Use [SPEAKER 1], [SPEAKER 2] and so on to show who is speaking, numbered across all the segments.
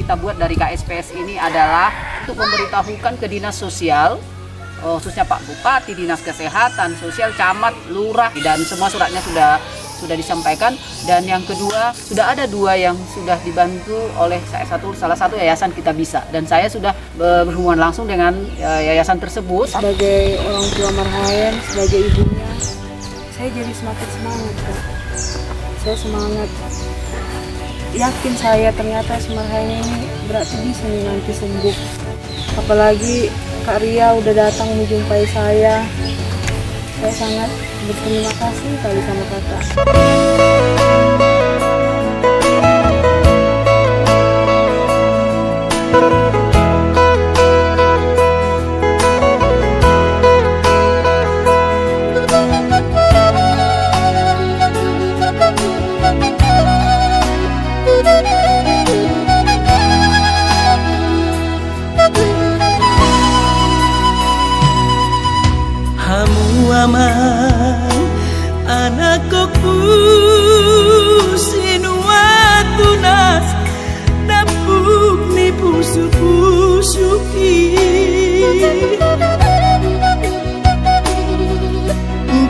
[SPEAKER 1] kita buat dari KSPS ini adalah untuk memberitahukan ke dinas sosial, khususnya Pak Bupati, dinas kesehatan, sosial, camat, lurah, dan semua suratnya sudah disampaikan. Dan yang kedua, sudah ada 2 yang sudah dibantu oleh salah satu yayasan Kita Bisa, dan saya sudah berhubungan langsung dengan yayasan tersebut.
[SPEAKER 2] Sebagai orang tua Marhaen, sebagai ibunya, saya jadi semakin semangat, Kak. Saya semangat, yakin saya ternyata si Marhaen ini berarti bisa nih nanti sembuh. Apalagi Kak Ria udah datang menjumpai saya sangat berterima kasih kali sama kakak.
[SPEAKER 3] Aman anakku sinua tunas dapuk ni pusu-pusuki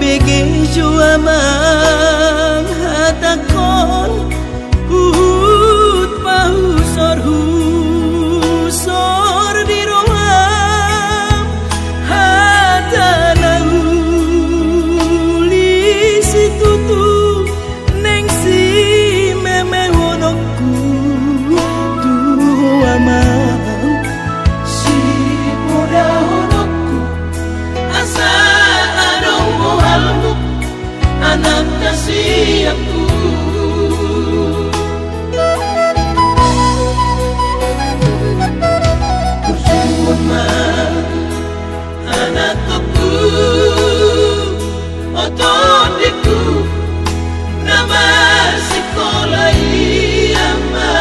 [SPEAKER 3] begejo amang hatakon hut pahusor husor di roham hatana anak kasih aku bersama anakku otodiku nama sekolah iama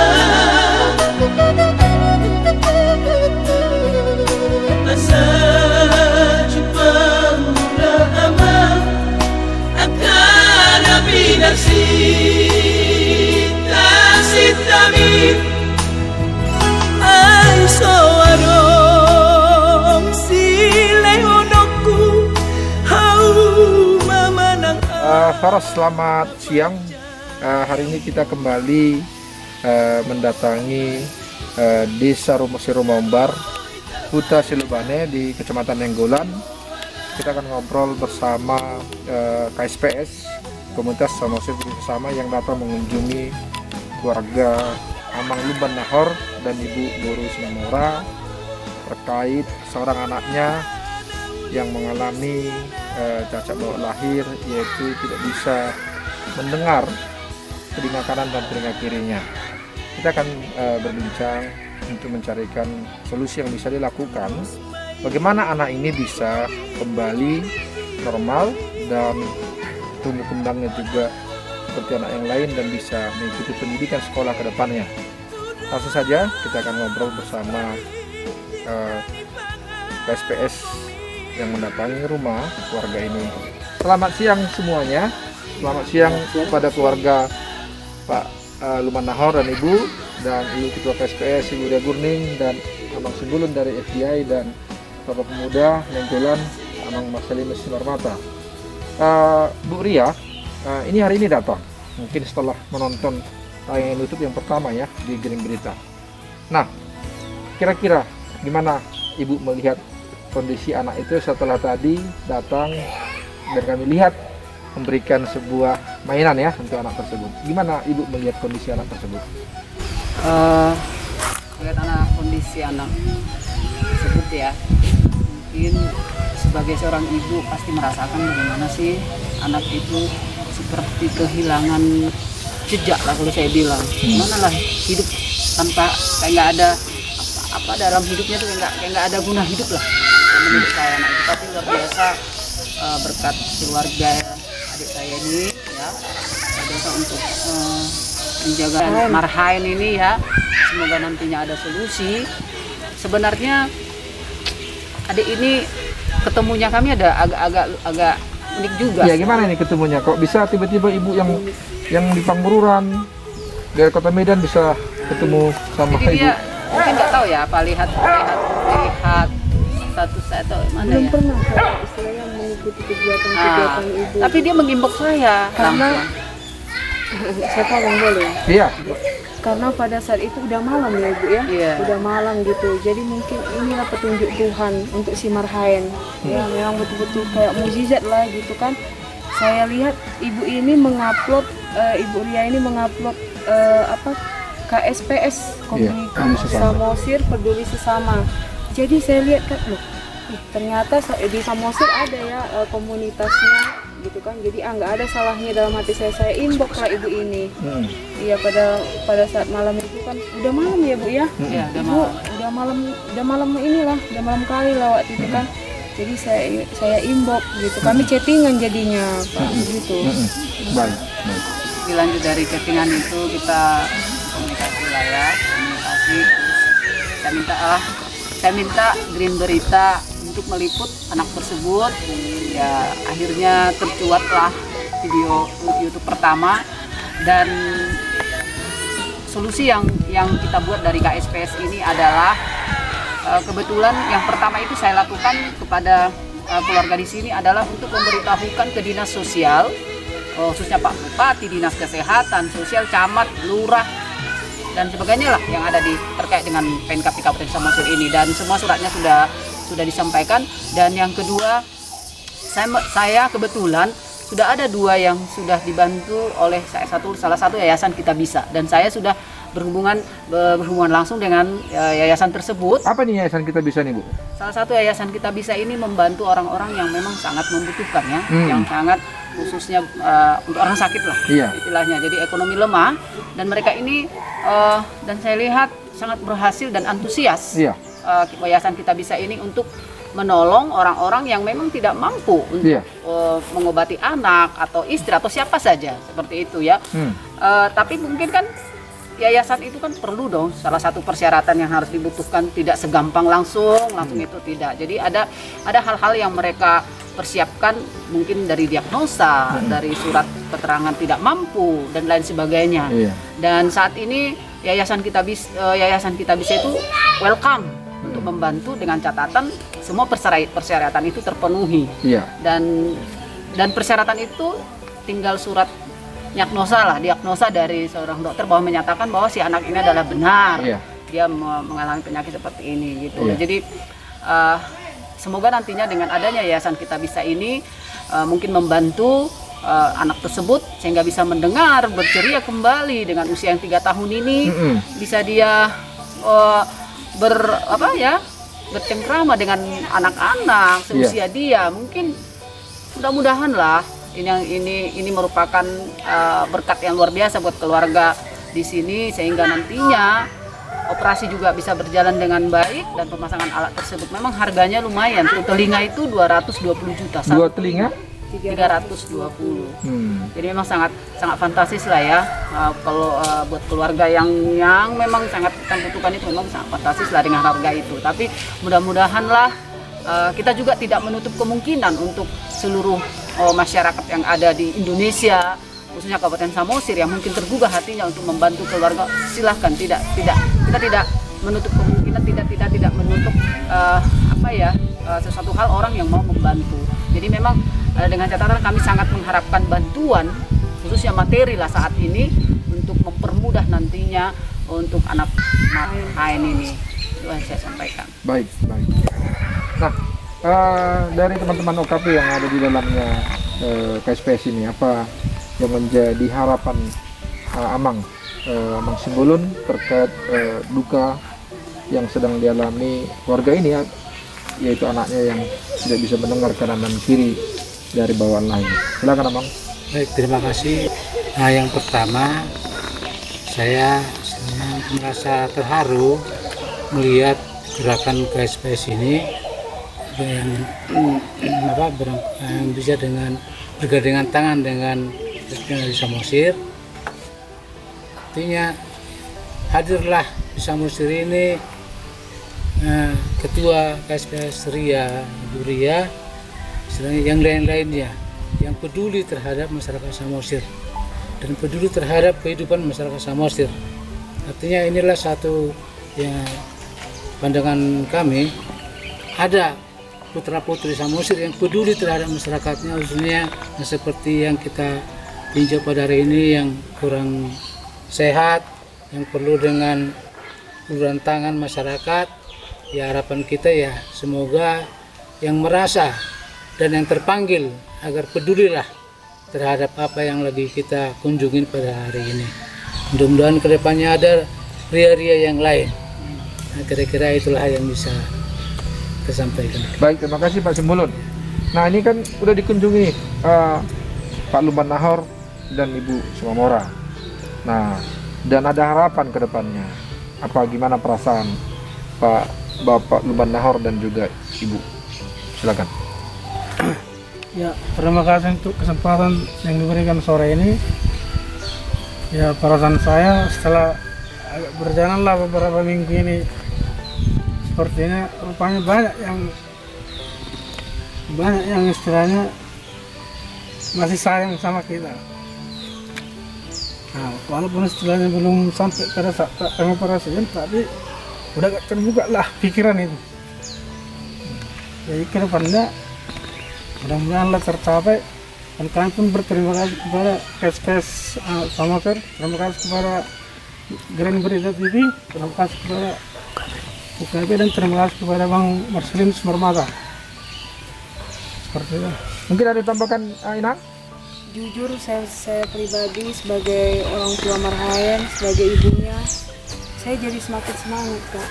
[SPEAKER 3] asa jumpa muda aman sita-sitami ay soarong sileonoku hau mamanang.
[SPEAKER 4] Faras, selamat siang. Hari ini kita kembali mendatangi Desa Siromombar, Huta Silubane di Kecamatan Nenggolan. Kita akan ngobrol bersama KSPS, Komunitas Samosir bersama, yang datang mengunjungi keluarga Amang Luban Nahor dan Ibu Boru Sinamora terkait seorang anaknya yang mengalami cacat bawah lahir, yaitu tidak bisa mendengar telinga kanan dan telinga kirinya. Kita akan berbincang untuk mencarikan solusi yang bisa dilakukan, bagaimana anak ini bisa kembali normal dan tumbuh kembangnya juga seperti anak yang lain dan bisa mengikuti pendidikan sekolah ke depannya. Langsung saja kita akan ngobrol bersama KSPS yang mendatangi rumah keluarga ini. Selamat siang semuanya. Selamat siang kepada keluarga Pak Luman Nahor dan Ibu, dan Ibu Ketua KSPS Ibu Ria Gurning, dan Abang Simbulun dari FDI, dan Bapak Pemuda Nenggolan Amang Marcelinus Sinormata. Bu Ria, ini hari ini datang, mungkin setelah menonton tayangan YouTube yang pertama ya di Giring Berita. Nah, kira-kira gimana Ibu melihat kondisi anak itu setelah tadi datang dan kami lihat memberikan sebuah mainan ya untuk anak tersebut? Gimana Ibu melihat kondisi anak tersebut?
[SPEAKER 1] Melihat kondisi anak tersebut ya, mungkin sebagai seorang ibu pasti merasakan bagaimana sih anak itu seperti kehilangan jejak lah kalau saya bilang. Mana lah hidup tanpa kayak nggak ada apa dalam hidupnya tuh kayak nggak ada guna hidup lah menurut saya. Anak itu tapi luar biasa berkat keluarga adik saya ini ya, biasa untuk menjaga Marhaen ini ya. Semoga nantinya ada solusi. Sebenarnya adik ini ketemunya kami ada agak unik juga.
[SPEAKER 4] Ya gimana ini ketemunya? Kok bisa tiba-tiba Ibu yang di Pangbururan dari Kota Medan bisa ketemu sama
[SPEAKER 1] Jadi
[SPEAKER 4] ibu?
[SPEAKER 1] dia mungkin nggak tahu ya apa lihat status saya atau mana
[SPEAKER 2] Belum
[SPEAKER 1] ya.
[SPEAKER 2] pernah saya istilahnya mengikuti kegiatan-kegiatan ibu.
[SPEAKER 1] Tapi dia mengimbau saya
[SPEAKER 2] Karena
[SPEAKER 1] langsung.
[SPEAKER 2] saya potong boleh.
[SPEAKER 4] Iya.
[SPEAKER 2] Karena pada saat itu udah malam ya ibu ya,
[SPEAKER 1] Iya.
[SPEAKER 2] udah malam gitu. Jadi mungkin inilah petunjuk Tuhan untuk si Marhaen. Ya memang betul-betul kayak mukjizat lah gitu kan. Saya lihat ibu ini mengupload, Ibu Ria ini mengupload KSPS Komunitas
[SPEAKER 4] Peduli Sesama.
[SPEAKER 2] Samosir Peduli Sesama. Jadi saya lihat kan, loh, ternyata di Samosir ada ya komunitasnya gitu kan. Jadi nggak ada salahnya dalam hati saya inbox lah ibu ini. Iya pada saat malam itu kan udah malam ya bu ya.
[SPEAKER 1] Iya, udah
[SPEAKER 2] Ibu,
[SPEAKER 1] malam.
[SPEAKER 2] udah malam inilah, udah malam kali lah waktu itu kan. Jadi saya inbox gitu. Kami chattingan jadinya Pak gitu.
[SPEAKER 4] Baik.
[SPEAKER 1] Dilanjut dari chattingan itu kita komunikasi lah ya, komunikasi. Terus saya minta Green Berita untuk meliput anak tersebut. Ya akhirnya tercuatlah video YouTube pertama, dan solusi yang kita buat dari KSPS ini adalah kebetulan yang pertama itu saya lakukan kepada keluarga di sini adalah untuk memberitahukan ke dinas sosial, khususnya Pak Bupati, dinas kesehatan, sosial, camat, lurah, dan sebagainya lah yang ada terkait dengan PNKP Kabupaten Samosir ini, dan semua suratnya sudah disampaikan. Dan yang kedua, saya kebetulan sudah ada 2 yang sudah dibantu oleh salah satu yayasan Kita Bisa, dan saya sudah berhubungan langsung dengan yayasan tersebut.
[SPEAKER 4] Apa nih yayasan Kita Bisa nih Bu?
[SPEAKER 1] Salah satu yayasan Kita Bisa ini membantu orang-orang yang memang sangat membutuhkan ya, yang sangat khususnya untuk orang sakit lah istilahnya. Jadi ekonomi lemah, dan mereka ini dan saya lihat sangat berhasil dan antusias. Yayasan Kita Bisa ini untuk menolong orang-orang yang memang tidak mampu untuk mengobati anak atau istri atau siapa saja seperti itu ya. Tapi mungkin kan yayasan itu kan perlu dong salah satu persyaratan yang harus dibutuhkan, tidak segampang langsung itu tidak. Jadi ada hal-hal yang mereka persiapkan, mungkin dari diagnosa, dari surat keterangan tidak mampu dan lain sebagainya. Dan saat ini yayasan Kita Bisa itu welcome untuk membantu dengan catatan semua persyaratan itu terpenuhi. Dan persyaratan itu tinggal surat diagnosa dari seorang dokter bahwa menyatakan bahwa si anak ini adalah benar dia mengalami penyakit seperti ini gitu. Jadi semoga nantinya dengan adanya yayasan Kita Bisa ini mungkin membantu anak tersebut sehingga bisa mendengar, berceria kembali dengan usia yang 3 tahun ini. Bisa dia bercengkrama dengan anak-anak seusia dia. Mungkin mudah-mudahan lah ini merupakan berkat yang luar biasa buat keluarga di sini, sehingga nantinya operasi juga bisa berjalan dengan baik. Dan pemasangan alat tersebut memang harganya lumayan. Untuk telinga itu 220 juta.
[SPEAKER 4] 2 telinga
[SPEAKER 1] 320. Jadi memang sangat fantastis lah ya. Kalau buat keluarga yang memang sangat membutuhkan itu, memang sangat fantastis lah dengan harga itu. Tapi mudah-mudahan lah kita juga tidak menutup kemungkinan untuk seluruh masyarakat yang ada di Indonesia, khususnya Kabupaten Samosir yang mungkin tergugah hatinya untuk membantu keluarga. Silahkan, kita tidak menutup kemungkinan, tidak menutup sesuatu hal orang yang mau membantu. Jadi memang dengan catatan kami sangat mengharapkan bantuan, khususnya materi lah saat ini, untuk mempermudah nantinya untuk anak Marhaen ini. Itu yang saya sampaikan.
[SPEAKER 4] Baik. Nah, dari teman-teman OKP yang ada di dalamnya KSPS ini, apa yang menjadi harapan Amang Simbolon terkait duka yang sedang dialami keluarga ini, yaitu anaknya yang tidak bisa mendengar kanan dan kiri dari bawaan lain. Silakan Amang.
[SPEAKER 5] Baik, terima kasih. Nah, yang pertama saya merasa terharu melihat gerakan KSPS ini yang bisa bergandengan tangan dengan di Samosir. Artinya hadirlah di Samosir ini Ketua KSPS Ria, Ibu Ria, yang lain-lainnya yang peduli terhadap masyarakat Samosir dan peduli terhadap kehidupan masyarakat Samosir. Artinya inilah satu ya, pandangan kami, ada putra-putri Samosir yang peduli terhadap masyarakatnya, khususnya seperti yang kita tinjau pada hari ini yang kurang sehat, yang perlu dengan uluran tangan masyarakat. Ya harapan kita ya semoga yang merasa dan yang terpanggil agar pedulilah terhadap apa yang lagi kita kunjungin pada hari ini. Mudah-mudahan kedepannya ada ria-ria yang lain. Nah, kira-kira itulah yang bisa kita sampaikan.
[SPEAKER 4] Baik, terima kasih Pak Simbulun. Nah ini kan udah dikunjungi nih, Pak Lumban Nahor dan Ibu Sumamora. Nah dan ada harapan ke depannya. Apa gimana perasaan Bapak Lumban Nahor dan juga Ibu? Silakan.
[SPEAKER 6] Ya, terima kasih untuk kesempatan yang diberikan sore ini. Ya, perasaan saya setelah berjalanlah beberapa minggu ini, sepertinya rupanya banyak yang istilahnya masih sayang sama kita. Nah, walaupun istilahnya belum sampai pada saat pengoperasian, tapi udah gak terbuka lah pikiran itu. Jadi ke depannya mudah-mudahan tercapai, dan kami pun berterima kasih kepada KSPS Samosir, terima kasih kepada Grand Berita TV, terima kasih kepada UKP, dan terima kasih kepada Bang Marcelinus Marmata. Seperti itu.
[SPEAKER 4] Mungkin ada tambahkan Inang?
[SPEAKER 2] Jujur saya pribadi sebagai orang tua Marhaen, sebagai ibunya, saya jadi semakin semangat Kak.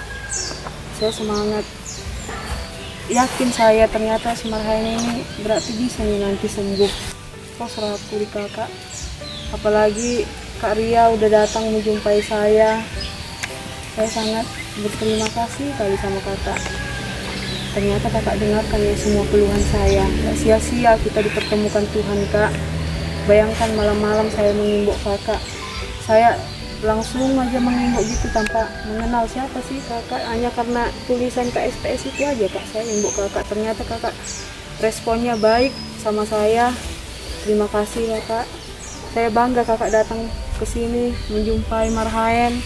[SPEAKER 2] Saya semangat, yakin saya ternyata si Marhaen ini berarti bisa nih nanti sembuh. Kok serahku di kakak, apalagi Kak Ria udah datang menjumpai saya sangat berterima kasih kali sama kakak. Ternyata kakak dengarkan ya semua keluhan saya, gak sia-sia kita dipertemukan Tuhan Kak. Bayangkan malam-malam saya mengimbau kakak, saya langsung aja mengimbau gitu tanpa mengenal siapa sih kakak, hanya karena tulisan KSPS itu aja Kak saya mengimbau kakak. Ternyata kakak responnya baik sama saya. Terima kasih ya Kak, saya bangga kakak datang ke sini menjumpai Marhaen,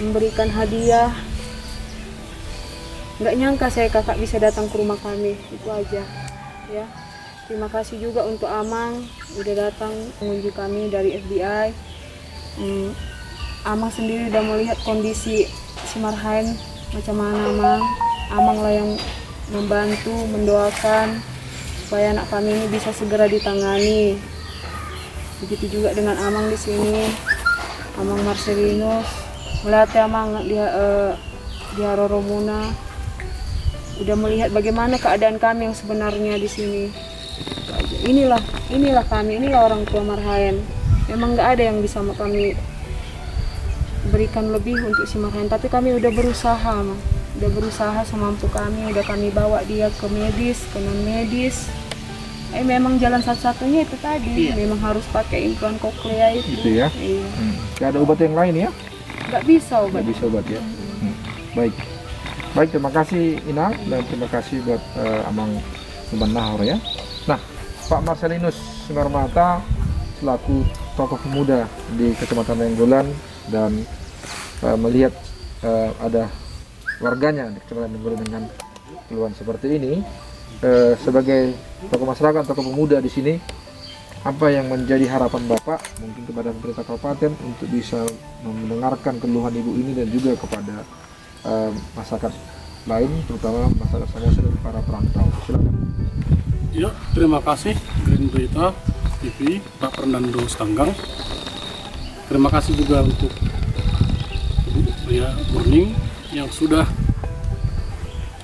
[SPEAKER 2] memberikan hadiah. Nggak nyangka saya kakak bisa datang ke rumah kami, itu aja ya. Terima kasih juga untuk Amang udah datang mengunjungi kami dari FBI. Amang sendiri udah melihat kondisi si Marhaen macam mana. Amang lah yang membantu, mendoakan supaya anak kami ini bisa segera ditangani. Begitu juga dengan Amang di sini, Amang Marcelinus, melihat Amang di Haroromuna, udah melihat bagaimana keadaan kami yang sebenarnya di sini. Inilah kami, inilah orang tua Marhaen. Memang nggak ada yang bisa kami berikan lebih untuk si Marhaen, tapi kami udah berusaha, udah berusaha semampu kami, udah kami bawa dia ke medis, ke non medis. Memang jalan satu-satunya itu tadi, memang harus pakai implan koklea itu.
[SPEAKER 4] Itu ya?
[SPEAKER 2] Iya.
[SPEAKER 4] Gak ada obat yang lain ya?
[SPEAKER 2] Nggak bisa obat.
[SPEAKER 4] Nggak bisa obat ya? Baik. Baik, terima kasih Inang, dan terima kasih buat Amang Lumban Nahor ya. Nah, Pak Marcelinus Marmata selaku tokoh pemuda di Kecamatan Nainggolan dan melihat ada warganya di Kecamatan Nainggolan dengan keluhan seperti ini, sebagai tokoh masyarakat, tokoh pemuda di sini, apa yang menjadi harapan Bapak mungkin kepada pemerintah kabupaten untuk bisa mendengarkan keluhan ibu ini dan juga kepada masyarakat lain, terutama masyarakat Samosir dan para perantau. Silakan.
[SPEAKER 7] Ya, terima kasih Grand Berita TV, Pak Fernando Stanggang. Terima kasih juga untuk Ria Burning yang sudah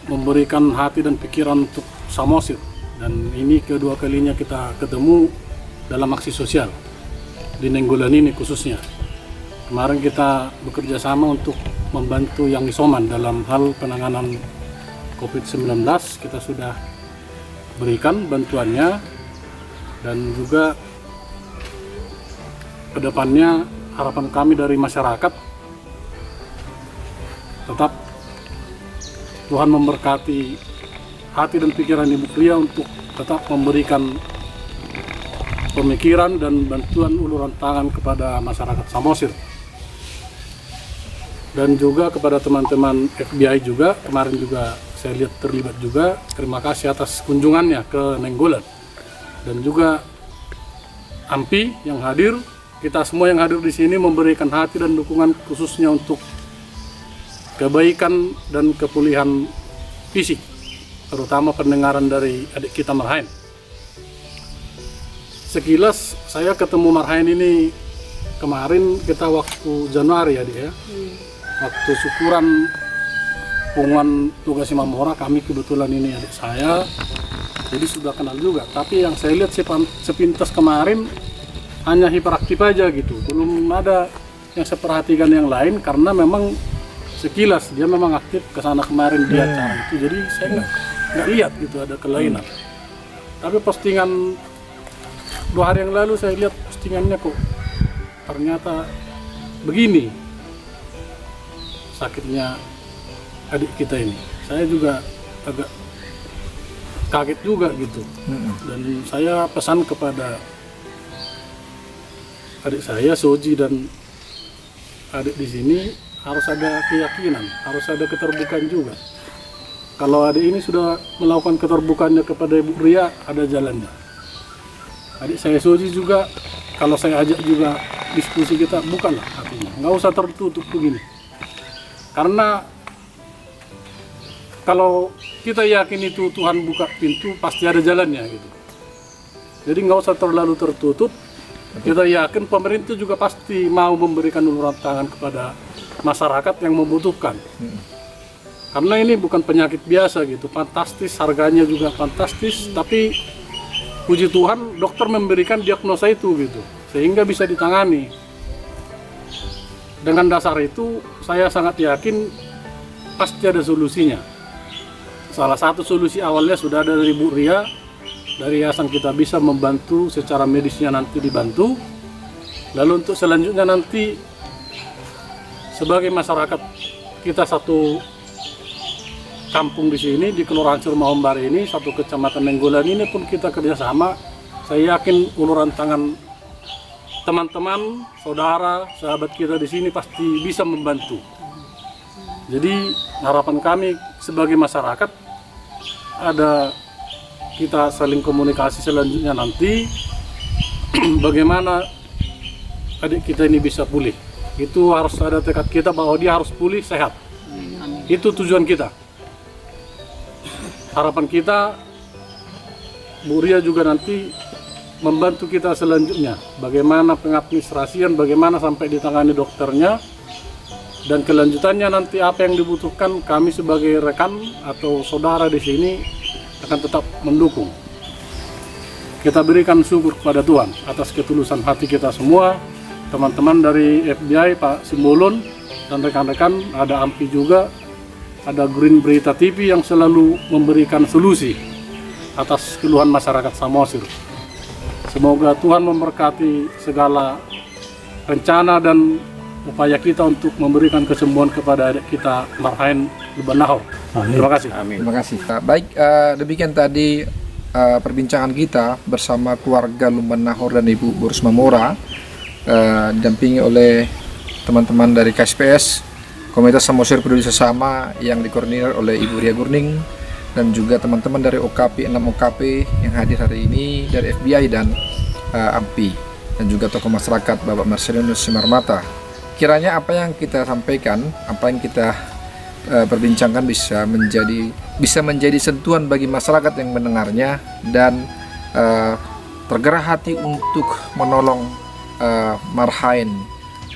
[SPEAKER 7] memberikan hati dan pikiran untuk Samosir. Dan ini kedua kalinya kita ketemu dalam aksi sosial di Nainggolan ini khususnya. Kemarin kita bekerja sama untuk membantu yang isoman dalam hal penanganan COVID-19. Kita sudah berikan bantuannya, dan juga kedepannya harapan kami dari masyarakat tetap Tuhan memberkati hati dan pikiran Ibu Ria untuk tetap memberikan pemikiran dan bantuan uluran tangan kepada masyarakat Samosir. dan juga kepada teman-teman FBI juga, kemarin juga saya lihat terlibat juga. Terima kasih atas kunjungannya ke Nainggolan, dan juga AMPI yang hadir. Kita semua yang hadir di sini memberikan hati dan dukungan khususnya untuk kebaikan dan kepulihan fisik, terutama pendengaran dari adik kita Marhaen. Sekilas saya ketemu Marhaen ini kemarin, kita waktu Januari ya dia, waktu syukuran pengumuman tugas Imam Mora. Kami kebetulan ini adik saya, jadi sudah kenal juga. Tapi yang saya lihat sepintas kemarin hanya hiperaktif aja gitu, belum ada yang saya perhatikan yang lain, karena memang sekilas dia memang aktif kesana kemarin di acara itu, jadi saya nggak lihat gitu ada kelainan. Tapi postingan 2 hari yang lalu saya lihat postingannya, kok ternyata begini sakitnya adik kita ini. Saya juga agak kaget juga gitu. Dan saya pesan kepada adik saya Soji dan adik di sini, harus ada keyakinan, harus ada keterbukaan juga. Kalau adik ini sudah melakukan keterbukaannya kepada Ibu Ria, ada jalannya. Adik saya Soji juga, kalau saya ajak juga diskusi, kita bukanlah hatinya, nggak usah tertutup begini. Karena kalau kita yakin itu Tuhan buka pintu, pasti ada jalannya gitu. Jadi nggak usah terlalu tertutup. Kita yakin pemerintah juga pasti mau memberikan uluran tangan kepada masyarakat yang membutuhkan. Karena ini bukan penyakit biasa gitu, fantastis, harganya juga fantastis, tapi puji Tuhan dokter memberikan diagnosa itu gitu, sehingga bisa ditangani. Dengan dasar itu saya sangat yakin pasti ada solusinya. Salah satu solusi awalnya sudah ada dari Bu Ria, dari yayasan kita bisa membantu secara medisnya, nanti dibantu. Lalu untuk selanjutnya nanti sebagai masyarakat kita satu kampung di sini, di Kelurahan Surmahombar ini, satu kecamatan Nainggolan ini pun kita kerjasama. Saya yakin uluran tangan teman-teman, saudara, sahabat kita di sini pasti bisa membantu. Jadi harapan kami sebagai masyarakat, ada kita saling komunikasi selanjutnya nanti bagaimana adik kita ini bisa pulih. Itu harus ada tekad kita bahwa dia harus pulih sehat. Itu tujuan kita. Harapan kita, Bu Ria juga nanti membantu kita selanjutnya, bagaimana pengadministrasian, bagaimana sampai ditangani dokternya, dan kelanjutannya nanti apa yang dibutuhkan, kami sebagai rekan atau saudara di sini akan tetap mendukung. Kita berikan syukur kepada Tuhan atas ketulusan hati kita semua, teman-teman dari FBI, Pak Simbolon dan rekan-rekan, ada AMPI juga, ada Green Berita TV yang selalu memberikan solusi atas keluhan masyarakat Samosir. Semoga Tuhan memberkati segala rencana dan upaya kita untuk memberikan kesembuhan kepada adik kita Marhaen Lumban-Nahor. Terima kasih.
[SPEAKER 4] Amin. Terima kasih. Baik, demikian tadi perbincangan kita bersama keluarga Lumban-Nahor dan Ibu Bu Risma Mora, didampingi oleh teman-teman dari KSPS, Komunitas Samosir Peduli Sesama, yang dikoordinir oleh Ibu Ria Gurning, dan juga teman-teman dari OKP, 6 OKP yang hadir hari ini dari FBI dan AMPI, dan juga tokoh masyarakat Bapak Marcelino Simarmata. Kiranya apa yang kita sampaikan, apa yang kita perbincangkan bisa menjadi sentuhan bagi masyarakat yang mendengarnya, dan tergerak hati untuk menolong Marhaen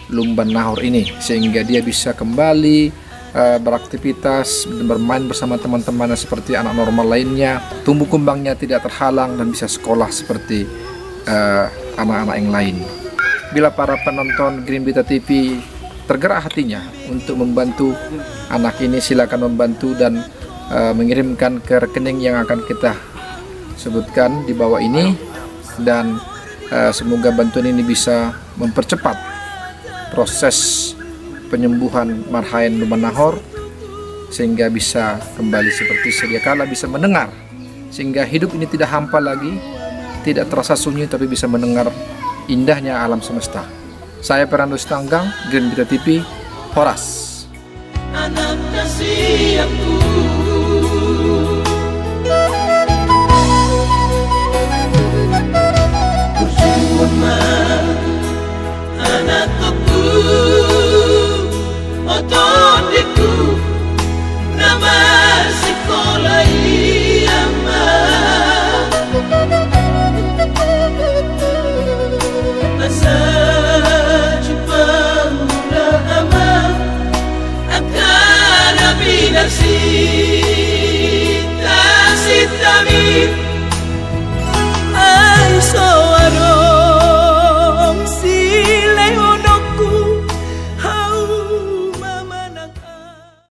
[SPEAKER 4] Lumban-Nahor ini, sehingga dia bisa kembali beraktivitas, bermain bersama teman-temannya seperti anak normal lainnya, tumbuh kembangnya tidak terhalang, dan bisa sekolah seperti anak-anak yang lain. Bila para penonton Green Berita TV tergerak hatinya untuk membantu anak ini, silakan membantu dan mengirimkan ke rekening yang akan kita sebutkan di bawah ini, dan semoga bantuan ini bisa mempercepat proses penyembuhan Marhaen Lumban-Nahor, sehingga bisa kembali seperti sedia kala, bisa mendengar, sehingga hidup ini tidak hampa lagi, tidak terasa sunyi, tapi bisa mendengar indahnya alam semesta. Saya Fernando Stanggang, Green Berita TV, Horas.
[SPEAKER 3] anak kasih aku. Percuma anakku otodiku nama sekolah ama asa jumpa mula ama akan binaksi